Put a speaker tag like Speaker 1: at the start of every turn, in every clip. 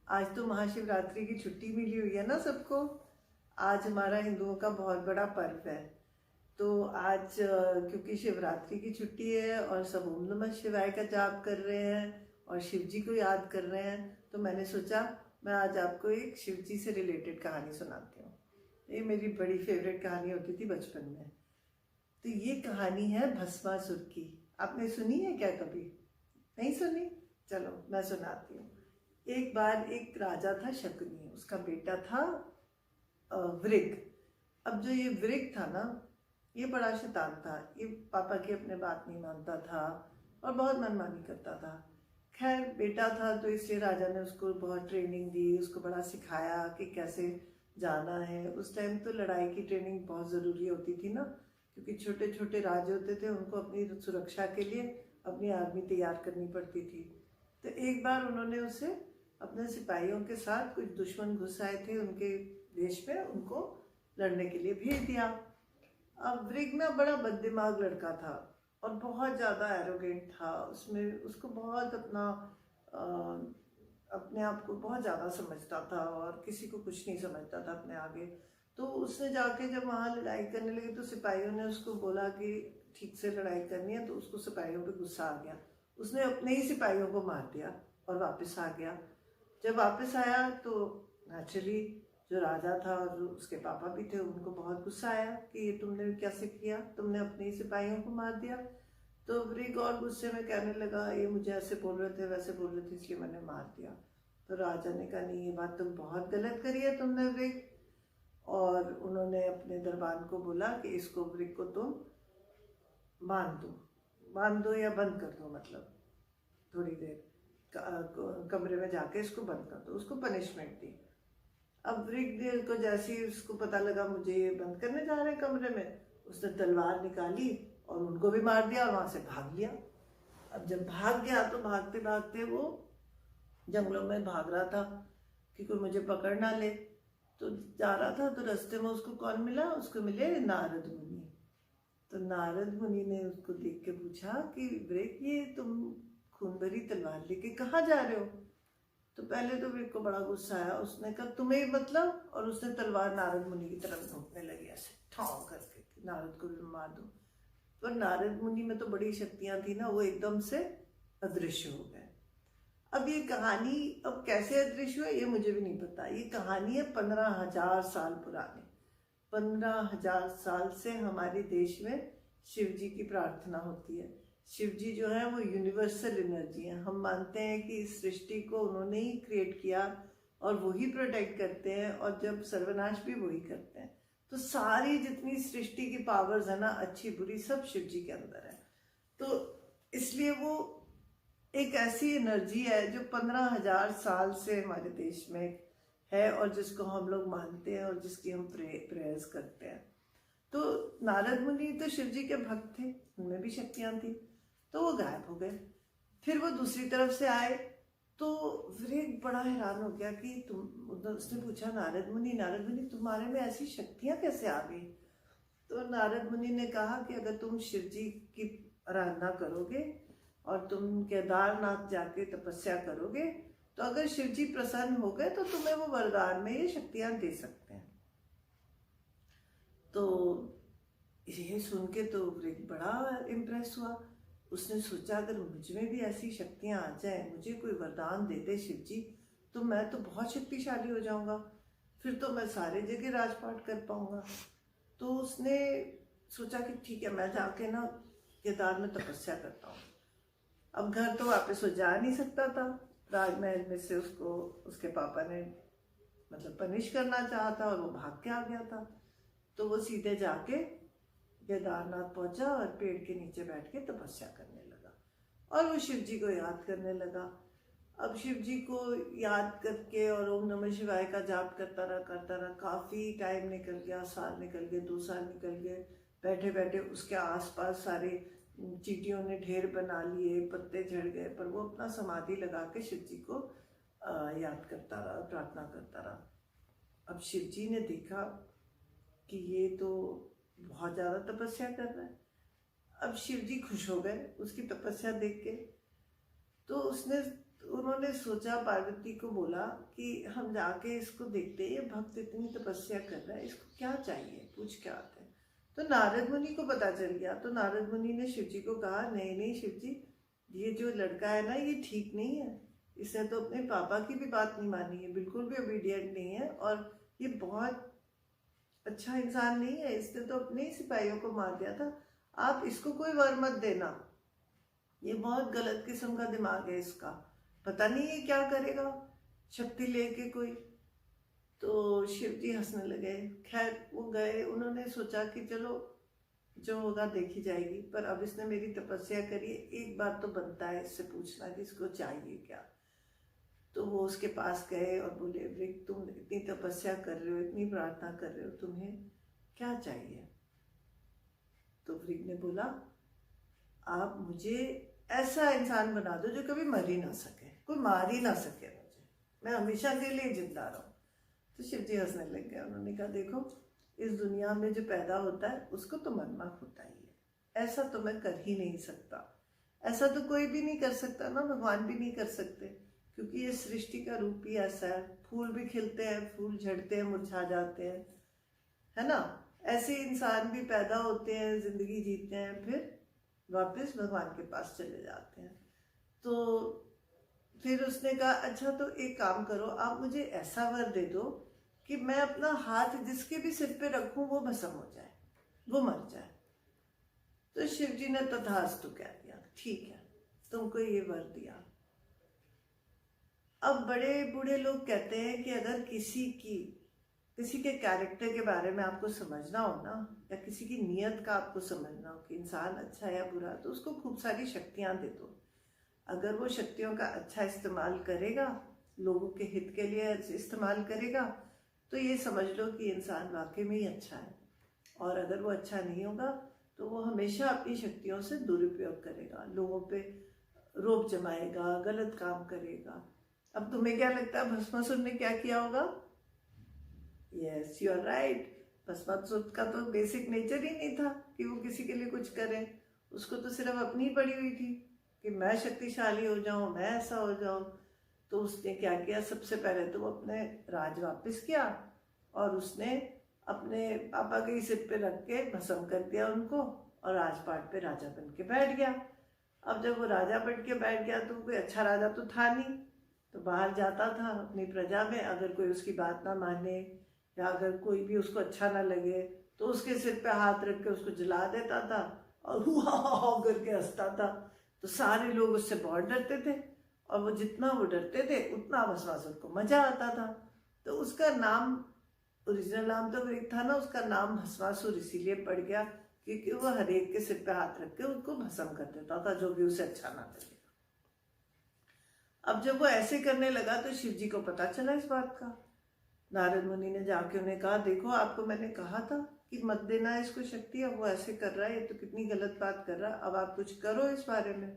Speaker 1: आज तो महाशिवरात्रि की छुट्टी मिली हुई है ना सबको। आज हमारा हिंदुओं का बहुत बड़ा पर्व है। तो आज क्योंकि शिवरात्रि की छुट्टी है और सब ओम नमः शिवाय का जाप कर रहे हैं और शिव जी को याद कर रहे हैं, तो मैंने सोचा मैं आज आपको एक शिव जी से रिलेटेड कहानी सुनाती हूँ। ये मेरी बड़ी फेवरेट कहानी होती थी बचपन में। तो ये कहानी है भस्मासुर की। आपने सुनी है क्या कभी? नहीं सुनी? चलो मैं सुनाती हूँ। एक बार एक राजा था शकुनी, उसका बेटा था वृक। अब जो ये वृक था ना, ये बड़ा शैतान था। ये पापा की अपने बात नहीं मानता था और बहुत मनमानी करता था। खैर बेटा था तो इसलिए राजा ने उसको बहुत ट्रेनिंग दी, उसको बड़ा सिखाया कि कैसे जाना है। उस टाइम तो लड़ाई की ट्रेनिंग बहुत ज़रूरी होती थी ना, क्योंकि छोटे छोटे राज्य होते थे, उनको अपनी सुरक्षा के लिए अपनी आर्मी तैयार करनी पड़ती थी। तो एक बार उन्होंने उसे अपने सिपाहियों के साथ, कुछ दुश्मन घुस आए थे उनके देश में, उनको लड़ने के लिए भेज दिया। अब वृग ना बड़ा बददिमाग लड़का था और बहुत ज़्यादा एरोगेंट था। उसमें उसको बहुत अपने आप को बहुत ज़्यादा समझता था और किसी को कुछ नहीं समझता था अपने आगे। तो उसने जाके जब वहाँ लड़ाई करने लगे तो सिपाहियों ने उसको बोला कि ठीक से लड़ाई करनी है, तो उसको सिपाहियों पे गुस्सा आ गया। उसने अपने ही सिपाहियों को मार दिया और वापस आ गया। जब वापस आया तो नेचुरली जो राजा था और उसके पापा भी थे, उनको बहुत गुस्सा आया कि ये तुमने कैसे किया, तुमने अपने ही सिपाहियों को मार दिया। तो वृग और गुस्से में कहने लगा, ये मुझे ऐसे बोल रहे थे वैसे बोल रहे थे इसलिए मैंने मार दिया। तो राजा ने कहा, नहीं ये बात तुम बहुत गलत करी है तुमने वृग। और उन्होंने अपने दरबान को बोला कि इसको वृग को तुम बांध दो या बंद कर दो, मतलब थोड़ी देर कमरे में जाके इसको बंद कर दो। उसको पनिशमेंट दी। अब वृग को जैसे ही उसको पता लगा मुझे ये बंद करने जा रहे हैं कमरे में, उसने तलवार निकाली और उनको भी मार दिया और वहां से भाग लिया। अब जब भाग गया तो भागते भागते वो जंगलों में भाग रहा था कि कोई मुझे पकड़ ना ले। तो जा रहा था तो रास्ते में उसको कौन मिला? उसको मिले नारद मुनि। तो नारद मुनि ने उसको देख के पूछा कि वृग, ये तुम खून भरी तलवार लेके कहाँ जा रहे हो? तो पहले तो वृग को बड़ा गुस्सा आया। उसने कहा तुम्हें मतलब, और उसने तलवार नारद मुनि की तरफ घूमने लगी ऐसे ठाव करके कि नारद को भी मार दो। पर नारद मुनि में तो बड़ी शक्तियां थी ना, वो एकदम से अदृश्य हो गए। अब ये कहानी अब कैसे अदृश्य हुआ ये मुझे भी नहीं पता। ये कहानी है 15,000 साल पुरानी। 15,000 साल से हमारे देश में शिव जी की प्रार्थना होती है। शिव जी जो है वो यूनिवर्सल एनर्जी है। हम मानते हैं कि इस सृष्टि को उन्होंने ही क्रिएट किया और वही प्रोटेक्ट करते हैं, और जब सर्वनाश भी वही करते हैं। तो सारी जितनी सृष्टि की पावर्स है ना, अच्छी बुरी, सब शिव जी के अंदर है। तो इसलिए वो एक ऐसी एनर्जी है जो 15,000 साल से हमारे देश में है और जिसको हम लोग मानते हैं और जिसकी हम प्रेयर्स करते हैं। तो नारद मुनि तो शिव जी के भक्त थे, उनमें भी शक्तियां थी, तो वो गायब हो गए। फिर वो दूसरी तरफ से आए तो वृग बड़ा हैरान हो गया कि उसने पूछा नारद मुनि तुम्हारे में ऐसी शक्तियां कैसे आ गई? तो नारद मुनि ने कहा कि अगर तुम शिव जी की आराधना करोगे और तुम केदारनाथ जाके तपस्या करोगे, तो अगर शिव जी प्रसन्न हो गए तो तुम्हें वो वरदान में ये शक्तियां दे सकते हैं। तो ये सुन के तो वृग बड़ा इम्प्रेस हुआ। उसने सोचा अगर मुझ में भी ऐसी शक्तियां आ जाए, मुझे कोई वरदान दे दे शिव जी, तो मैं तो बहुत शक्तिशाली हो जाऊंगा, फिर तो मैं सारे जगह राजपाट कर पाऊंगा। तो उसने सोचा कि ठीक है, मैं जाके ना केदार में तपस्या करता हूँ। अब घर तो वापस वो जा नहीं सकता था। राजमहल में से उसको उसके पापा ने मतलब पनिश करना चाहा था और वो भाग के आ गया था। तो वो सीधे जाके केदारनाथ पहुंचा और पेड़ के नीचे बैठ के तपस्या करने लगा और वो शिव जी को याद करने लगा। अब शिव जी को याद करके और ओम नमः शिवाय का जाप करता रहा। काफी टाइम निकल गया, साल निकल गए, 2 साल निकल गए। बैठे बैठे उसके आसपास सारे चींटियों ने ढेर बना लिए, पत्ते झड़ गए, पर वो अपना समाधि लगा के शिव जी को याद करता रहा, प्रार्थना करता रहा। अब शिव जी ने देखा कि ये तो बहुत ज्यादा तपस्या कर रहा है। अब शिव जी खुश हो गए उसकी तपस्या देख के। तो उसने तो उन्होंने सोचा, पार्वती को बोला कि हम जाके इसको देखते हैं, ये भक्त इतनी तपस्या कर रहा है, इसको क्या चाहिए, पूछ के आते हैं। तो नारद मुनि को पता चल गया। तो नारद मुनि ने शिव जी को कहा, नहीं नहीं शिव जी, ये जो लड़का है ना, ये ठीक नहीं है, इसने तो अपने पापा की भी बात नहीं मानी है, बिल्कुल भी ओबीडियंट नहीं है, और ये बहुत अच्छा इंसान नहीं है, इसने तो अपने ही सिपाहियों को मार दिया था, आप इसको कोई वर मत देना, ये बहुत गलत किस्म का दिमाग है इसका, पता नहीं ये क्या करेगा शक्ति लेके कोई। तो शिव जी हंसने लगे। खैर वो गए, उन्होंने सोचा कि चलो जो होगा देखी जाएगी, पर अब इसने मेरी तपस्या करी, एक बार तो बनता है इससे पूछना कि इसको चाहिए क्या। तो वो उसके पास गए और बोले, वृक तुम इतनी तपस्या कर रहे हो, इतनी प्रार्थना कर रहे हो, तुम्हें क्या चाहिए। तो वृक ने बोला, आप मुझे ऐसा इंसान बना दो जो कभी मर ही ना सके, कोई मार ही ना सके मुझे, मैं हमेशा के लिए जिंदा रहूं। तो शिव जी हंसने लग गए। उन्होंने कहा, देखो इस दुनिया में जो पैदा होता है उसको तो मरना होता ही है, ऐसा तो मैं कर ही नहीं सकता, ऐसा तो कोई भी नहीं कर सकता ना, भगवान भी नहीं कर सकते, क्योंकि ये सृष्टि का रूप ही ऐसा है, फूल भी खिलते हैं, फूल झड़ते हैं, मुरझा जाते हैं, है ना। ऐसे इंसान भी पैदा होते हैं, जिंदगी जीते हैं, फिर वापस भगवान के पास चले जाते हैं। तो फिर उसने कहा, अच्छा तो एक काम करो, आप मुझे ऐसा वर दे दो कि मैं अपना हाथ जिसके भी सिर पे रखूं वो भस्म हो जाए, वो मर जाए। तो शिव जी ने तथास्तु कह दिया, ठीक है तुमको ये वर दिया। अब बड़े बूढ़े लोग कहते हैं कि अगर किसी के कैरेक्टर के बारे में आपको समझना हो ना, या किसी की नीयत का आपको समझना हो कि इंसान अच्छा या बुरा, तो उसको खूब सारी शक्तियां दे दो। अगर वो शक्तियों का अच्छा इस्तेमाल करेगा, लोगों के हित के लिए इस्तेमाल करेगा, तो ये समझ लो कि इंसान वाकई में ही अच्छा है। और अगर वो अच्छा नहीं होगा तो वो हमेशा अपनी शक्तियों से दुरुपयोग करेगा, लोगों पे रोब जमाएगा, गलत काम करेगा। अब तुम्हें क्या लगता है भस्मासुर ने क्या किया होगा? Yes you are right, Bhasmasur का तो बेसिक नेचर ही नहीं था कि वो किसी के लिए कुछ करे, उसको तो सिर्फ अपनी पड़ी हुई थी कि मैं शक्तिशाली हो जाऊं, मैं ऐसा हो जाऊं। तो उसने क्या किया, सबसे पहले तो वो अपने राज वापस किया और उसने अपने पापा के सिर पे रख के भस्म कर दिया उनको, और राजपाट पे राजा बन के बैठ गया। अब जब वो राजा बन के बैठ गया तो कोई अच्छा राजा तो था नहीं, तो बाहर जाता था अपनी प्रजा में, अगर कोई उसकी बात ना माने या अगर कोई भी उसको अच्छा ना लगे तो उसके सिर पे हाथ रख के उसको जला देता था और हुआ करके हंसता था। तो सारे लोग उससे बहुत डरते थे, और वो जितना वो डरते थे उतना भस्मासुर को मजा आता था। तो उसका नाम, ओरिजिनल नाम तो वही था ना, उसका नाम भस्मासुर इसीलिए पड़ गया क्योंकि वो हर एक के सिर पे हाथ रख के उसको भस्म कर देता था, जो भी उसे अच्छा ना लगे। अब जब वो ऐसे करने लगा तो शिव जी को पता चला इस बात का। नारद मुनि ने जाके उन्हें कहा, देखो आपको मैंने कहा था कि मत देना इसको शक्ति, अब वो ऐसे कर रहा है, ये तो कितनी गलत बात कर रहा है, अब आप कुछ करो इस बारे में।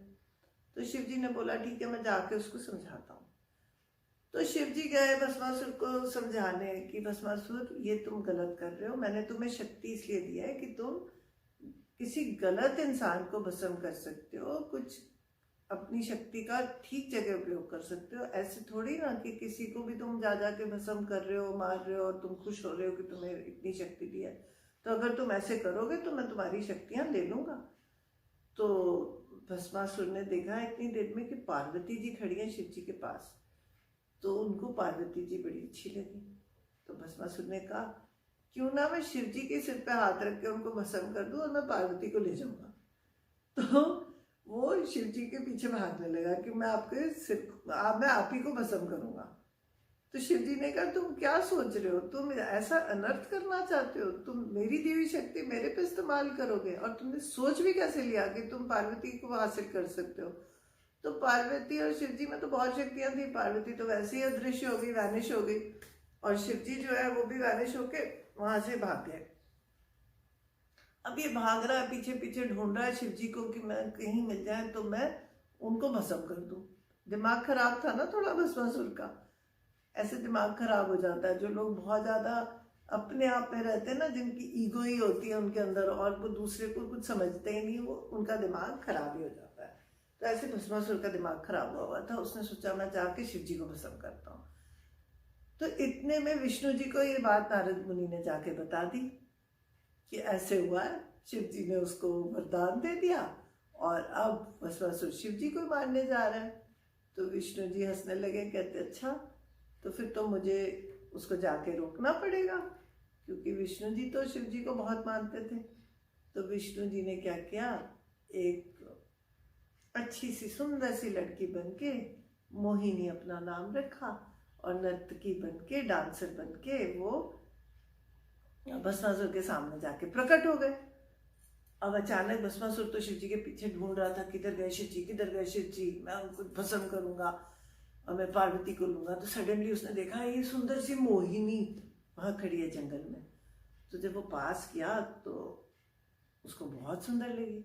Speaker 1: तो शिव जी ने बोला, ठीक है मैं जाके उसको समझाता हूँ। तो शिव जी गए भस्मासुर को समझाने कि भस्मासुर ये तुम गलत कर रहे हो, मैंने तुम्हें शक्ति इसलिए दी है कि तुम किसी गलत इंसान को भस्म कर सकते हो, कुछ अपनी शक्ति का ठीक जगह उपयोग कर सकते हो। ऐसे थोड़ी ना कि किसी को भी तुम जा के भस्म कर रहे हो, मार रहे हो और तुम खुश हो रहे हो कि तुम्हें इतनी शक्ति दी है। तो अगर तुम ऐसे करोगे तो मैं तुम्हारी शक्तियां ले लूंगा। तो भस्मासुर ने देखा इतनी देर में कि पार्वती जी खड़ी हैं शिव जी के पास, तो उनको पार्वती जी बड़ी अच्छी लगी। तो भस्मासुर ने कहा, क्यों ना मैं शिव जी के सिर पे हाथ रख के उनको भस्म कर दूं और मैं पार्वती को ले जाऊंगा। तो वो शिव जी के पीछे भागने लगा कि मैं आपके मैं आप ही को भस्म करूंगा। तो शिव जी ने कहा, तुम क्या सोच रहे हो, तुम ऐसा अनर्थ करना चाहते हो, तुम मेरी दी हुई शक्ति मेरे पे इस्तेमाल करोगे, और तुमने सोच भी कैसे लिया कि तुम पार्वती को हासिल कर सकते हो। तो पार्वती और शिव जी में तो बहुत शक्तियां थी, पार्वती तो वैसे ही अदृश्य हो गई, वैनिश हो गई, और शिव जी जो है वो भी वैनिश होके वहां से भाग गए। अब ये भाग रहा है, पीछे पीछे ढूंढ रहा है शिव जी को कि मैं कहीं मिल जाए तो मैं उनको भस्म कर दूं। दिमाग खराब था ना थोड़ा भस्मासुर का, ऐसे दिमाग खराब हो जाता है। जो लोग बहुत ज्यादा अपने आप में रहते हैं ना, जिनकी ईगो ही होती है उनके अंदर और वो दूसरे को कुछ समझते ही नहीं, वो उनका दिमाग खराब ही हो जाता है। तो ऐसे भस्मासुर का दिमाग खराब हुआ था, उसने सोचा मैं जाके शिव जी को भस्म करता हूँ। तो इतने में विष्णु जी को ये बात नारद मुनि ने जाके बता दी कि ऐसे हुआ है, शिव जी ने उसको वरदान दे दिया और अब भस्मासुर शिव जी को मारने जा रहा है। तो विष्णु जी हंसने लगे, कहते अच्छा तो फिर तो मुझे उसको जाके रोकना पड़ेगा, क्योंकि विष्णु जी तो शिव जी को बहुत मानते थे। तो विष्णु जी ने क्या किया, एक अच्छी सी सुंदर सी लड़की बनके, मोहिनी अपना नाम रखा, और नर्तकी बनके, डांसर बनके वो भस्मासुर के सामने जाके प्रकट हो गए। अब अचानक भस्मासुर तो शिव जी के पीछे ढूंढ रहा था, किधर गए शिव जी, किधर गए शिव जी, मैं उनको भस्म करूंगा और मैं पार्वती को लूंगा। तो सडनली उसने देखा ये सुंदर सी मोहिनी वहां खड़ी है जंगल में। तो जब वो पास किया तो उसको बहुत सुंदर लगी।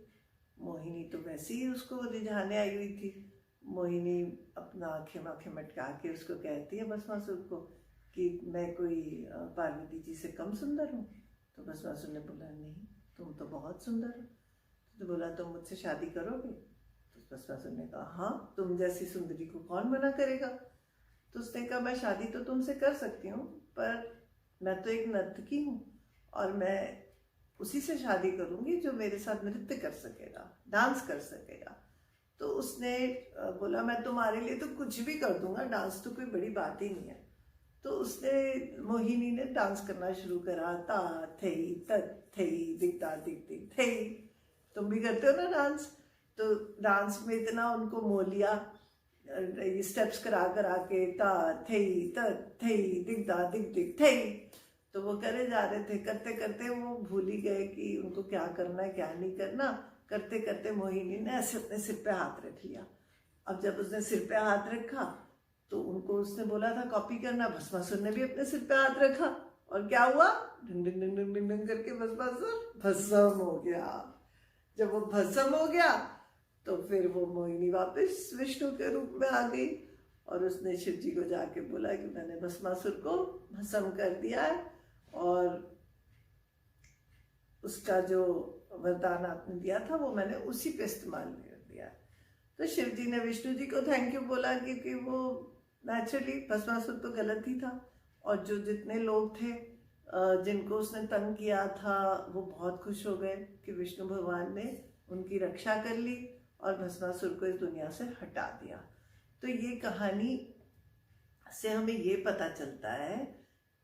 Speaker 1: मोहिनी तो वैसे ही उसको रिझाने आई हुई थी। मोहिनी अपना आंखें मटका के उसको कहती है भस्मासुर को कि मैं कोई पार्वती जी से कम सुंदर हूँ। तो भस्मासुर ने बोला नहीं, तुम तो बहुत सुंदर हो। तो बोला तुम मुझसे शादी करोगे? तो भस्मासुर ने कहा हाँ, तुम जैसी सुंदरी को कौन मना करेगा। तो उसने कहा मैं शादी तो तुमसे कर सकती हूँ, पर मैं तो एक नर्तकी हूँ और मैं उसी से शादी करूंगी जो मेरे साथ नृत्य कर सकेगा, डांस कर सकेगा। तो उसने बोला मैं तुम्हारे लिए तो कुछ भी कर दूंगा, डांस तो कोई बड़ी बात ही नहीं है। तो उसने, मोहिनी ने डांस करना शुरू करा, ता थई तत थई दिखता दिख दिख थई। तुम भी करते हो ना डांस? तो डांस में इतना उनको मोह लिया, ये स्टेप्स करा करा के, ता थई तत थई दिखता दिख दिख थई। तो वो करे जा रहे थे, करते करते वो भूल ही गए कि उनको क्या करना है क्या नहीं करना। करते करते मोहिनी ने ऐसे अपने सिर पे हाथ रख लिया। अब जब उसने सिर पे हाथ रखा तो उनको उसने बोला था कॉपी करना, भस्मासुर ने भी अपने सिर पे हाथ रखा और क्या हुआ, डिंग डिंग डिंग डिंग डिंग करके भस्मासुर भस्म हो गया। जब वो भस्म हो गया तो फिर वो मोहिनी वापस विष्णु के रूप में आ गई और उसने शिव जी को जाके बोला कि मैंने भस्मासुर को भस्म कर दिया है और उसका जो वरदान आपने दिया था वो मैंने उसी पे इस्तेमाल कर दिया। तो शिव जी ने विष्णु जी को थैंक यू बोला, क्योंकि वो नेचुरली भस्मासुर तो गलत ही था और जो जितने लोग थे जिनको उसने तंग किया था वो बहुत खुश हो गए कि विष्णु भगवान ने उनकी रक्षा कर ली और भस्मासुर को इस दुनिया से हटा दिया। तो ये कहानी से हमें ये पता चलता है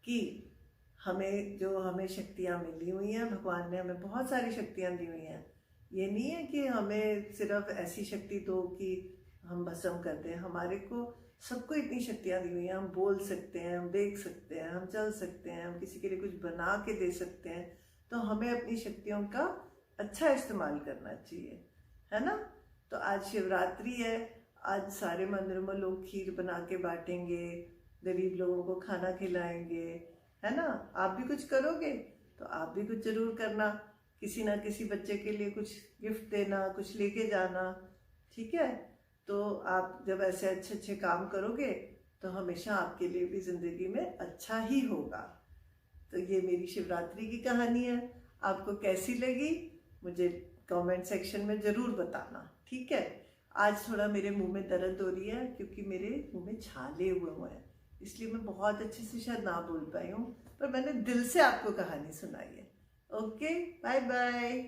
Speaker 1: कि हमें शक्तियाँ मिली हुई हैं, भगवान ने हमें बहुत सारी शक्तियाँ दी हुई हैं। ये नहीं है कि हमें सिर्फ ऐसी शक्ति दो कि हम भस्म कर दें। हमारे को सबको इतनी शक्तियाँ दी हुई हैं, हम बोल सकते हैं, हम देख सकते हैं, हम चल सकते हैं, हम किसी के लिए कुछ बना के दे सकते हैं। तो हमें अपनी शक्तियों का अच्छा इस्तेमाल करना चाहिए, है ना। तो आज शिवरात्रि है, आज सारे मंदिरों में लोग खीर बना के बांटेंगे, गरीब लोगों को खाना खिलाएंगे, है ना। आप भी कुछ करोगे तो आप भी कुछ जरूर करना, किसी ना किसी बच्चे के लिए कुछ गिफ्ट देना, कुछ लेके जाना, ठीक है। तो आप जब ऐसे अच्छे अच्छे काम करोगे तो हमेशा आपके लिए भी जिंदगी में अच्छा ही होगा। तो ये मेरी शिवरात्रि की कहानी है। आपको कैसी लगी मुझे कमेंट सेक्शन में जरूर बताना, ठीक है। आज थोड़ा मेरे मुंह में दर्द हो रही है क्योंकि मेरे मुंह में छाले हुए हैं, इसलिए मैं बहुत अच्छे से शायद ना बोल पाई हूँ, पर मैंने दिल से आपको कहानी सुनाई है। Okay, bye bye.